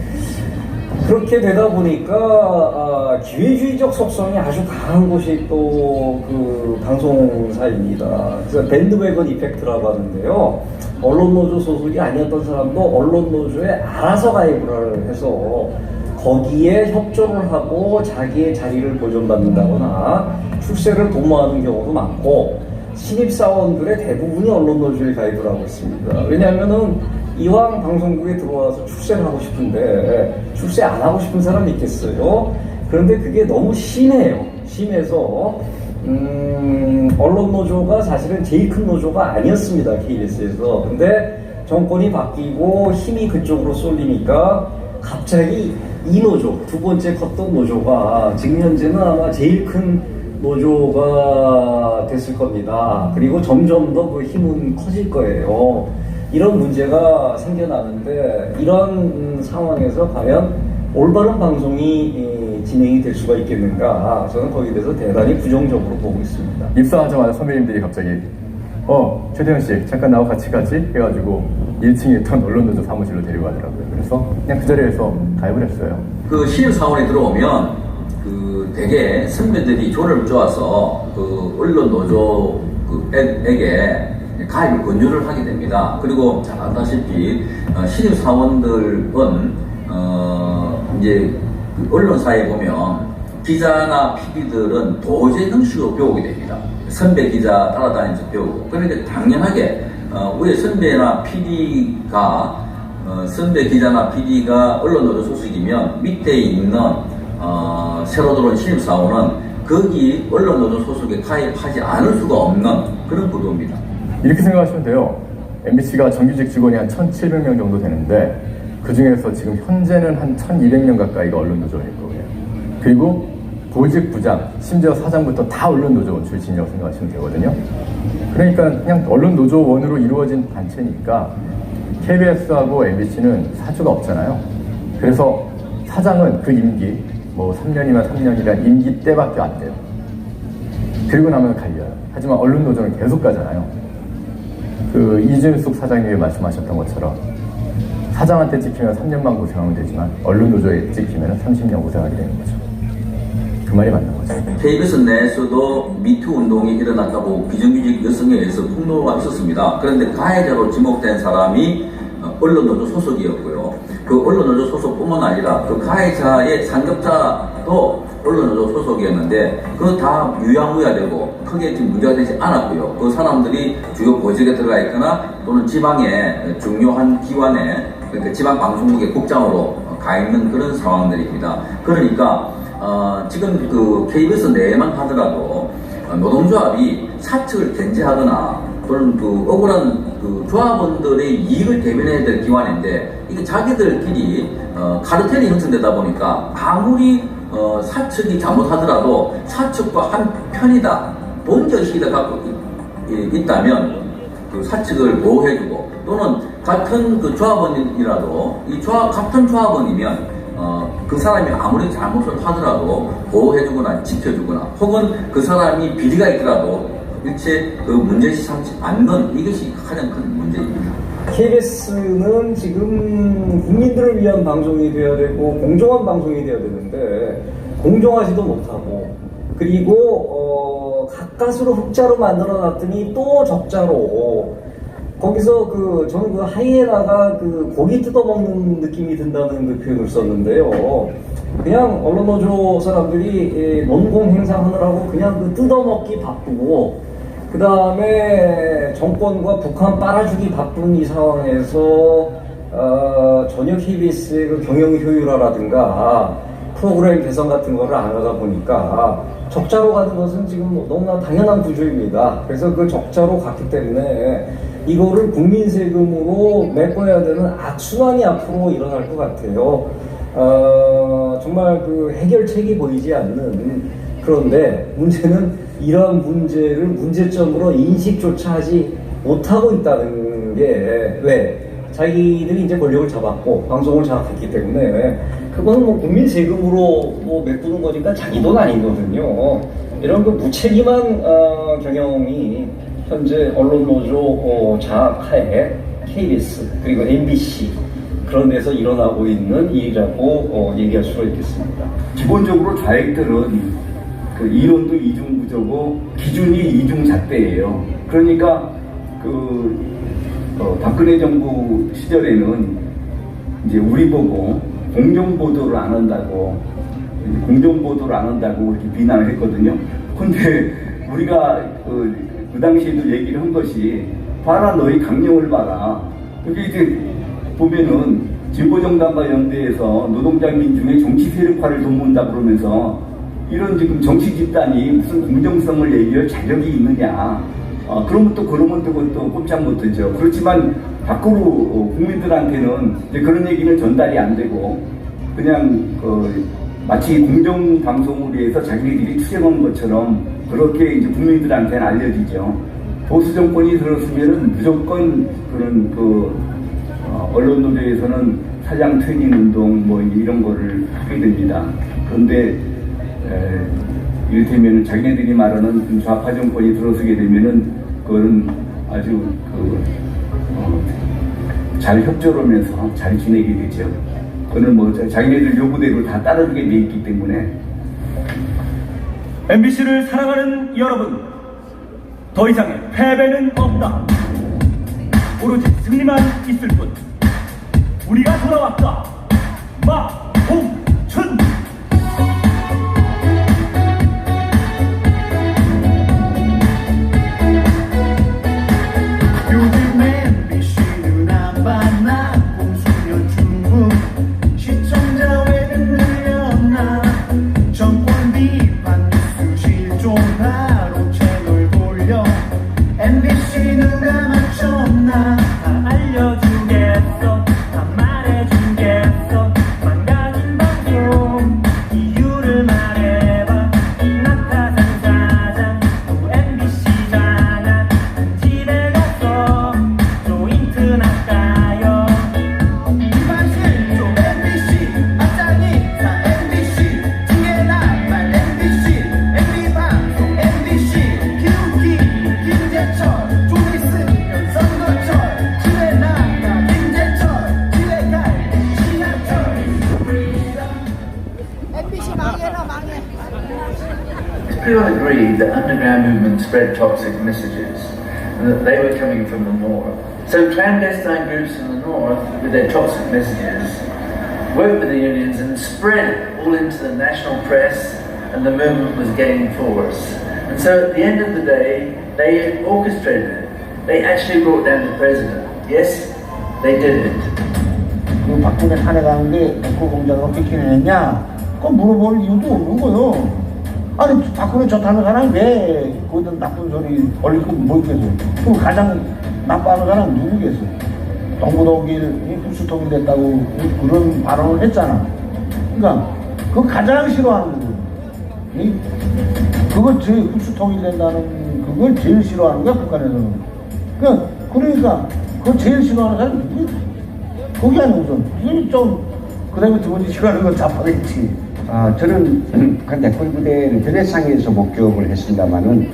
그렇게 되다 보니까 기회주의적 속성이 아주 강한 곳이 또 그 방송사입니다. 그래서 밴드웨건 이펙트라고 하는데요. 언론노조 소속이 아니었던 사람도 언론노조에 알아서 가입을 해서 거기에 협조를 하고 자기의 자리를 보존받는다거나 출세를 도모하는 경우도 많고 신입사원들의 대부분이 언론노조에 가입을 하고 있습니다. 왜냐하면은 이왕 방송국에 들어와서 출세를 하고 싶은데 출세 안 하고 싶은 사람이 있겠어요? 그런데 그게 너무 심해요. 심해서 언론노조가 사실은 제일 큰 노조가 아니었습니다. KBS에서. 근데 정권이 바뀌고 힘이 그쪽으로 쏠리니까 갑자기 이 노조, 두 번째 컸던 노조가 지금 현재는 아마 제일 큰 노조가 됐을 겁니다. 그리고 점점 더 그 힘은 커질 거예요. 이런 문제가 생겨나는데 이런 상황에서 과연 올바른 방송이 진행이 될 수가 있겠는가? 저는 거기에 대해서 대단히 부정적으로 보고 있습니다. 입사하자마자 선배님들이 갑자기 최대현 씨 잠깐 나와 같이 가지? 해가지고 1층에 있던 언론노조 사무실로 데려가더라고요. 그래서 그냥 그 자리에서 가입을 했어요. 그 신입사원에 들어오면 되게 선배들이 조를 쪼아서 그 언론노조에게 가입을 권유를 하게 됩니다. 그리고 잘 알다시피 신입사원들은 이제 그 언론사에 보면 기자나 PD들은 도저히 능식으로 배우게 됩니다. 선배 기자 따라다니면서 배우고. 그러니까 당연하게 우리 선배나 PD가 선배 기자나 PD가 언론노조 소속이면 밑에 있는 새로 들어온 신입사원은 거기 언론노조 소속에 가입하지 않을 수가 없는 그런 구조입니다. 이렇게 생각하시면 돼요. MBC가 정규직 직원이 한 1,700명 정도 되는데 그 중에서 지금 현재는 한 1,200명 가까이가 언론노조일 거예요. 그리고 보직 부장, 심지어 사장부터 다 언론노조 출신이라고 생각하시면 되거든요. 그러니까 그냥 언론노조원으로 이루어진 단체니까 KBS하고 MBC는 사주가 없잖아요. 그래서 사장은 그 임기, 뭐 3년이면 3년이란 임기 때밖에 안 돼요. 그리고 나면 갈려요. 하지만 언론노조는 계속 가잖아요. 그 이준숙 사장님이 말씀하셨던 것처럼 사장한테 찍히면 3년만 고생하면 되지만 언론노조에 찍히면 30년 고생하게 되는 거죠. 그 말이 맞는 거죠. KBS 내에서도 미투 운동이 일어났다고 비정규직 여성에 의해서 폭로가 있었습니다. 그런데 가해자로 지목된 사람이 언론노조 소속이었고요. 그 언론노조 소속뿐만 아니라 그 가해자의 상급자도 언론노조 소속이었는데 그거 다 유야무야되고 크게 지금 문제가 되지 않았고요. 그 사람들이 주요 보직에 들어가 있거나 또는 지방의 중요한 기관에 그러니까 지방 방송국의 국장으로 가 있는 그런 상황들입니다. 그러니까 지금 그 KBS 내만 하더라도 노동조합이 사측을 견제하거나 또는 그 억울한 그 조합원들의 이익을 대변해야 될 기관인데 이게 자기들끼리 카르텔이 형성되다 보니까 아무리 사측이 잘못하더라도 사측과 한 편이다 본전식이다 갖고 있다면 그 사측을 보호해주고 또는 같은 그 조합원이라도 같은 조합원이면 그 사람이 아무리 잘못을 하더라도 보호해주거나 지켜주거나 혹은 그 사람이 비리가 있더라도 일체 그 문제시 삼지 않는 이것이 가장 큰 문제입니다. KBS는 지금 국민들을 위한 방송이 되어야 되고 공정한 방송이 되어야 되는데 공정하지도 못하고 그리고 가까스로 흑자로 만들어놨더니 또 적자로 거기서 저는 그 하이에나가 그 고기 뜯어먹는 느낌이 든다는 그 표현을 썼는데요. 그냥 언론노조 사람들이 논공 행사하느라고 그냥 그 뜯어먹기 바쁘고 그 다음에 정권과 북한 빨아주기 바쁜 이 상황에서 전혀 KBS의 그 경영 효율화라든가 프로그램 개선 같은 거를 안 하다 보니까 적자로 가는 것은 지금 너무나 당연한 구조입니다. 그래서 그 적자로 갔기 때문에 이거를 국민 세금으로 메꿔야 되는 악순환이 앞으로 일어날 것 같아요. 정말 그 해결책이 보이지 않는 그런데 문제는 이러한 문제를 문제점으로 인식조차 하지 못하고 있다는 게 왜? 자기들이 이제 권력을 잡았고 방송을 장악했기 때문에 그거는 뭐 국민 세금으로 뭐 메꾸는 거니까 자기 돈 아니거든요. 이런 그 무책임한 경영이 현재 언론노조 장악하에 KBS 그리고 MBC 그런 데서 일어나고 있는 일이라고 얘기할 수가 있겠습니다. 기본적으로 좌익들은 그 이론도 이중구조고 기준이 이중잣대예요. 그러니까 박근혜 정부 시절에는 이제 우리 보고 공정보도를 안 한다고 이렇게 비난을 했거든요. 근데 우리가 그 당시에도 얘기를 한 것이 봐라 너희 강령을 봐라. 그게 이제 보면은 진보정당과 연대해서 노동자민 중에 정치 세력화를 돕는다 그러면서 이런 지금 정치 집단이 무슨 공정성을 얘기할 자격이 있느냐. 그러면 또 그것도 꼼짝 못하죠. 그렇지만 밖으로 국민들한테는 이제 그런 얘기는 전달이 안 되고 그냥 마치 공정방송을 위해서 자기네들이 투쟁한 것처럼 그렇게 이제 국민들한테는 알려지죠. 보수 정권이 들었으면은 무조건 그런 언론노조에서는 사장 퇴진 운동 뭐 이런 거를 하게 됩니다. 그런데 이를테면 자기네들이 말하는 좌파 정권이 들어서게 되면은 그거는 아주 잘 협조를 하면서 잘 지내게 되죠. 그거는 뭐 자기네들 요구대로 다 따라주게 돼 있기 때문에. MBC를 사랑하는 여러분, 더 이상의 패배는 없다. 오로지 승리만 있을 뿐. 우리가 돌아왔다. 마홍춘. 요즘 MBC는 안 봤나? 공수면 중국 시청자 왜는 늘렸나? 정권 비판 뉴스 실종하로 채널 돌려 MBC는 다 맞췄나? 다 알려주겠어, 다 말해주겠어. 망가진 방송 이유를 말해봐. 낙하산 사장 또 MBC잖아. 집에 가서 조인트 낚아요. 이만실 좀 MBC 아짜니타 MBC 징계 나발 MBC MB방송 MBC 기우기 김재철 좀 있으면 선거철 집에 나가 김재철 집에 갈 지하철 MBC 망해라 망해. Everyone agreed that underground movement spread toxic messages and that they were coming from the north. So clandestine groups in the north with their toxic messages worked with the unions and spread it all into the national press and the movement was gaining force. And so at the end of the day, they orchestrated it. They actually brought down the president. Yes, they did it. 그 박근혜 탄핵하는데 백호 공작을 어떻게 해냈냐? 그건 물어볼 이유도 없는 거요. 아니 박근혜 좋다는 사람이 왜 그것도 나쁜 소리 올리고 뭐 있겠어요? 그럼 가장 나빠하는 사람은 누구겠어요? 동부독일이 흡수통일 됐다고 그런 발언을 했잖아. 그러니까 그거 가장 싫어하는 거예요. 그걸 제일 흡수통일 된다는 그걸 제일 싫어하는 거야 북한에서는. 그러니까 그거 제일 싫어하는 사람이 누구겠어요? 거기 아니고 그 다음에 두 번째 싫어하는 건 자파겠지. 저는 북한 댓글부대를 드레상에서 목격을 했습니다만은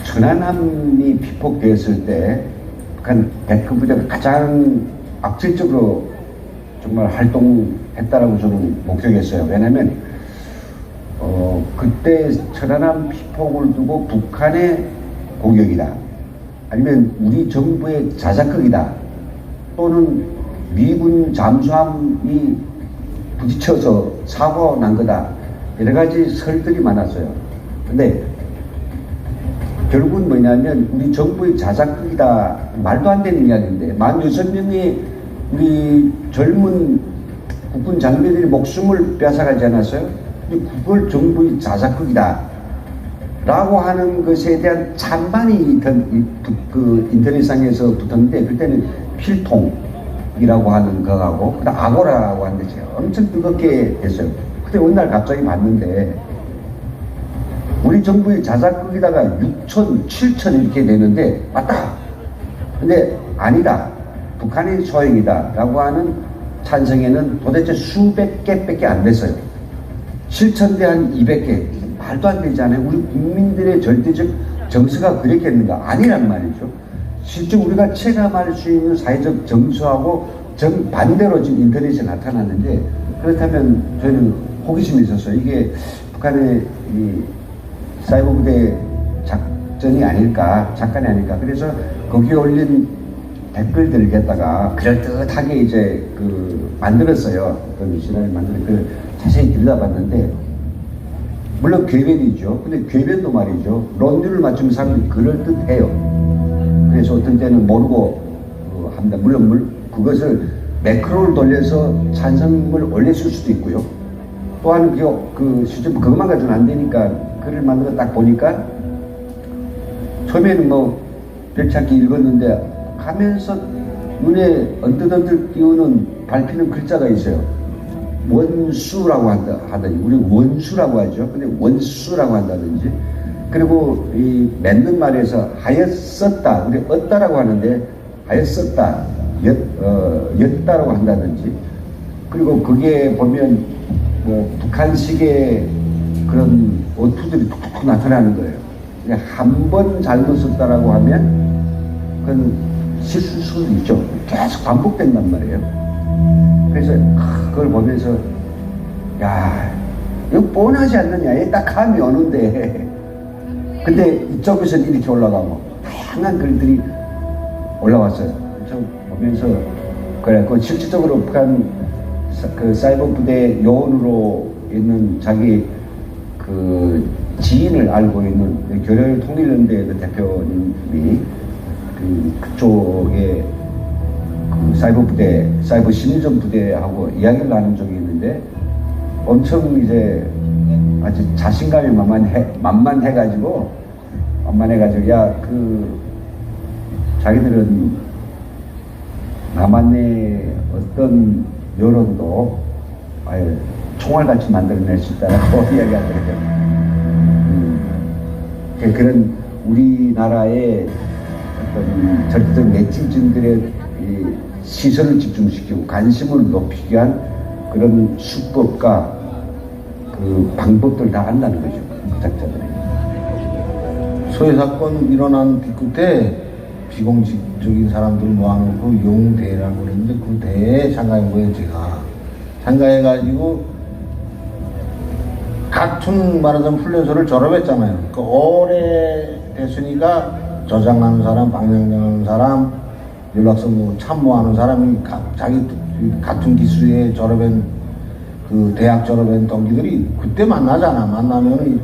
천안함이 피폭되었을 때 북한 댓글부대가 가장 악질적으로 정말 활동했다라고 저는 목격했어요. 왜냐하면 그때 천안함 피폭을 두고 북한의 공격이다, 아니면 우리 정부의 자작극이다, 또는 미군 잠수함이 부딪혀서 사고가 난 거다, 여러 가지 설들이 많았어요. 근데 결국은 뭐냐면 우리 정부의 자작극이다, 말도 안 되는 이야기인데 16명의 우리 젊은 국군 장병들이 목숨을 빼앗아가지 않았어요? 근데 그걸 정부의 자작극이다 라고 하는 것에 대한 찬반이 그 인터넷상에서 붙었는데, 그때는 필통이라고 하는 거하고 그다음 아고라라고 하는데 엄청 뜨겁게 됐어요. 근데 어느 날 갑자기 봤는데 우리 정부의 자작극에다가 6천, 7천 이렇게 되는데 맞다. 근데 아니다. 북한의 소행이다 라고 하는 찬성에는 도대체 수백 개밖에 안 됐어요. 7천 대 한 200개. 말도 안 되잖아요. 우리 국민들의 절대적 정서가 그랬겠는가? 아니란 말이죠. 실제 우리가 체감할 수 있는 사회적 정서하고 정반대로 지금 인터넷에 나타났는데, 그렇다면 저희는 호기심이 있었어요. 이게 북한의 이 사이버 부대 작전이 아닐까, 작전이 아닐까. 그래서 거기에 올린 댓글들을 갖다가 그럴듯하게 이제 만들었어요. 어떤 시나리오 만들었는데 자세히 들여다봤는데, 물론 궤변이죠. 근데 궤변도 말이죠. 론류를 맞추면 사람들이 그럴듯해요. 그래서 어떤 때는 모르고 합니다. 물론 그것을 매크로를 돌려서 찬성을 올렸을 수도 있고요. 또한 실제 그것만 가지고는 안 되니까 글을 만들어 딱 보니까 처음에는 별찾기 읽었는데 하면서 눈에 언뜻언뜻 띄우는 밟히는 글자가 있어요. 원수라고 하더니 우리 원수라고 하죠. 근데 원수라고 한다든지, 그리고 이 맺는 말에서 하였었다, 우리 얻다라고 하는데 하였었다, 였다라고 한다든지, 그리고 그게 보면 북한식의 그런 어투들이 툭툭 나타나는 거예요. 한 번 잘못 썼다라고 하면 그건 실수일 수도 있죠. 계속 반복된단 말이에요. 그래서 그걸 보면서 야, 이거 뻔하지 않느냐, 얘 딱 감이 오는데 근데 이쪽에서는 이렇게 올라가고 다양한 글들이 올라왔어요. 좀 보면서 그래, 실질적으로 북한 사이버 부대 요원으로 있는 자기 지인을 알고 있는 교련통일연대 대표님이 그쪽에 사이버 부대, 사이버 심리전 부대하고 이야기를 나눈 적이 있는데, 엄청 이제 아주 자신감이 만만해가지고, 야, 자기들은 남한의 어떤 여론도 아예 총알같이 만들어낼 수 있다라고 이야기하더라고요. 그런 우리나라의 어떤 절대적 내치진들의 시선을 집중시키고 관심을 높이기 위한 그런 수법과 방법들을 다 안다는 거죠. 그 작자들이. 소해 사건 일어난 뒤끝에 비공식적인 사람들 모아놓고 용대라고 그랬는데 그 대회에 참가한 거예요. 제가 참가해가지고 같은 말하자면 훈련소를 졸업했잖아요. 오래 됐으니까 저장하는 사람, 방향하는 사람, 연락서 참모하는 사람이 자기 같은 기수에 졸업한 그 대학 졸업한 동기들이 그때 만나잖아. 만나면은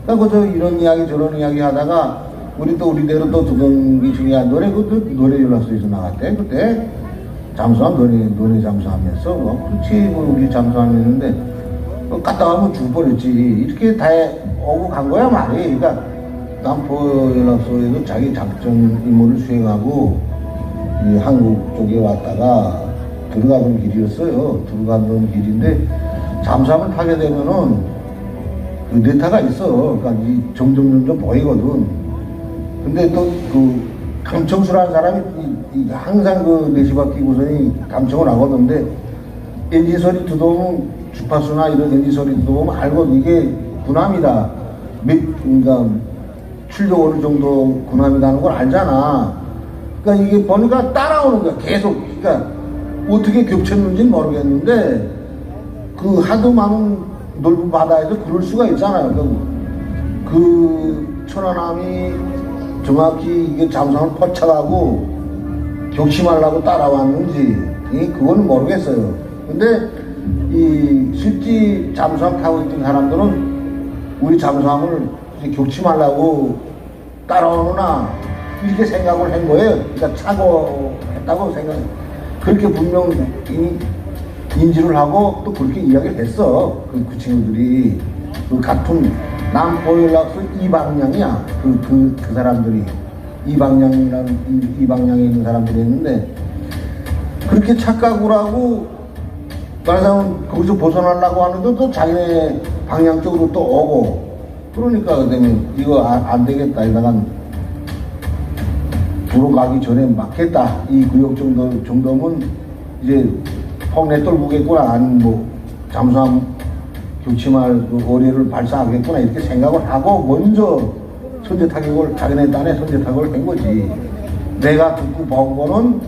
그러니까 그저 이런 이야기 저런 이야기 하다가 우리 또 우리대로 또 듣던 게 중요한 노래 노래 연락소에서 나갔대. 그때 잠수함 노래 잠수함이었어. 그렇지 뭐 우리 잠수함이었는데 갔다 가면 죽어버렸지. 이렇게 다 오고 간 거야 말이. 그러니까 남포 연락소에서 자기 작전 임무를 수행하고 이 한국 쪽에 왔다가 들어가던 길이었어요. 들어가던 길인데 잠수함을 타게 되면은 그 네타가 있어. 그러니까 점점 보이거든. 근데 또 그 감청수라는 사람이 항상 그 내시바 끼고서니 감청을 하거든데 엔진 소리 들어오면 주파수나 이런 엔진 소리 들어오면 알거든. 이게 군함이다. 그러니까 출력 어느 정도 군함이라는 걸 알잖아. 그러니까 이게 보니까 따라오는 거야. 계속. 그러니까 어떻게 겹쳤는지는 모르겠는데 그 하도 많은 넓은 바다에서 그럴 수가 있잖아요. 그 천안함이 정확히 이게 잠수함을 포착하고 격침하려고 따라왔는지 그거는 모르겠어요. 근데 이 실제 잠수함 타고 있던 사람들은 우리 잠수함을 격침하려고 따라오느나 이렇게 생각을 한 거예요. 그러니까 착오했다고 생각. 그렇게 분명 인지를 하고 또 그렇게 이야기를 했어. 그 친구들이 그 같은 남포연락소 이방향이야. 그 사람들이 이방향에 있는 사람들이 했는데 그렇게 착각을 하고 말하자면 거기서 벗어나려고 하는데 또 자기네 방향 쪽으로 또 오고 그러니까 그다음에 이거 안 되겠다 이러다간 들어가기 전에 막겠다. 이 구역 정도면 이제 폭내 떨구겠구나. 아니면 뭐 잠수함 격침할 그 어뢰를 발사하겠구나. 이렇게 생각을 하고 먼저 선제 타격을 자기네 딴에 선제 타격을 한 거지. 내가 듣고 본 거는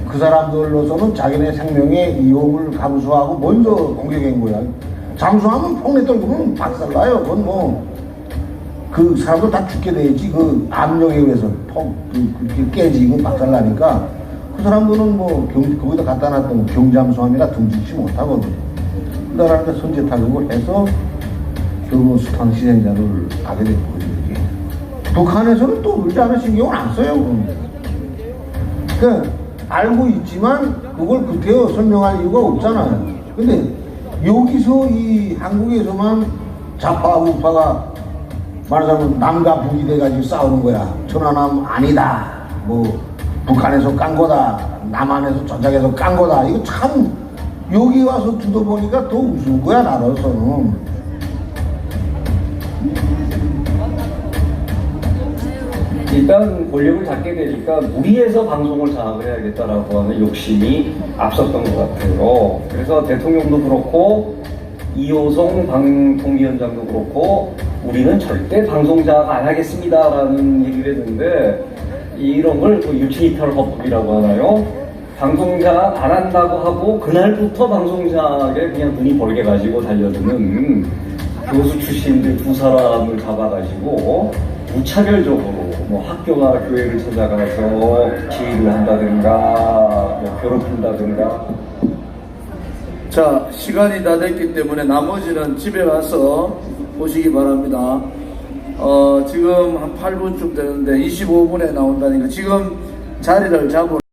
그 사람들로서는 자기네 생명의 위험을 감수하고 먼저 공격한 거야. 잠수함은 폭내 떨구면 박살나요. 그건 뭐 그 사람들 다 죽게 되지. 그 압력에 의해서 그렇게 깨지고 박살나니까 그 사람들은 뭐 거기다 갖다 놨던 경잠수함이라 등지지 못하거든. 그러니까 선제 타격을 해서 결국 수탄 희생자를 가게 된 거지. 북한에서는 또 그러지 않은 신경을 안 써요. 그러니까 알고 있지만 그걸 그때요 설명할 이유가 없잖아요. 근데 여기서 이 한국에서만 좌파하고 우파가 말하자면 남과 북이 돼가지고 싸우는 거야. 천안함 아니다. 뭐 북한에서 깐 거다. 남한에서 조작해서 깐 거다. 이거 참 여기 와서 두어보니까 더 우스운 거야 나로서는. 일단 권력을 잡게 되니까 무리해서 방송을 장악을 해야겠다라고 하는 욕심이 앞섰던 것 같아요. 그래서 대통령도 그렇고 이호성 방통위원장도 그렇고 우리는 절대 방송 장악 안 하겠습니다라는 얘기를 했는데 이런 걸 뭐 유치이탈 헌법이라고 하나요? 방송 장악 안 한다고 하고 그날부터 방송 장악에 그냥 눈이 벌게 가지고 달려드는 교수 출신들 두 사람을 잡아가지고 무차별적으로 뭐 학교나 교회를 찾아가서 시위를 한다든가 뭐 괴롭힌다든가. 자, 시간이 다 됐기 때문에 나머지는 집에 가서 보시기 바랍니다. 지금 한 8분쯤 되는데 25분에 나온다니까 지금 자리를 잡으러